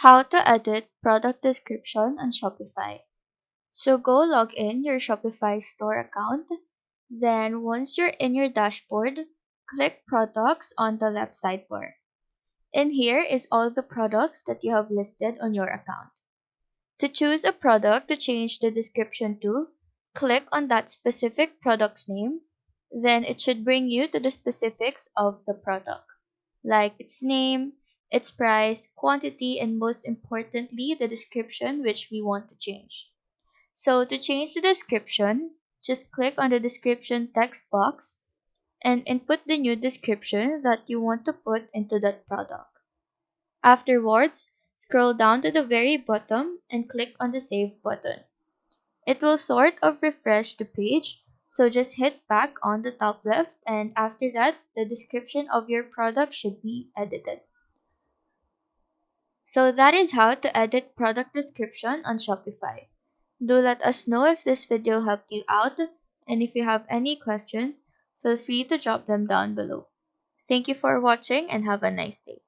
How to edit product description on Shopify. So go log in your Shopify store account. Then once you're in your dashboard, click products on the left sidebar. In here is all the products that you have listed on your account. To choose a product to change the description to, click on that specific product's name. Then it should bring you to the specifics of the product, like its name, its price, quantity, and most importantly, the description which we want to change. So to change the description, just click on the description text box and input the new description that you want to put into that product. Afterwards, scroll down to the very bottom and click on the Save button. It will sort of refresh the page, so just hit back on the top left, and after that, the description of your product should be edited. So that is how to edit product description on Shopify. Do let us know if this video helped you out, and if you have any questions, feel free to drop them down below. Thank you for watching and have a nice day.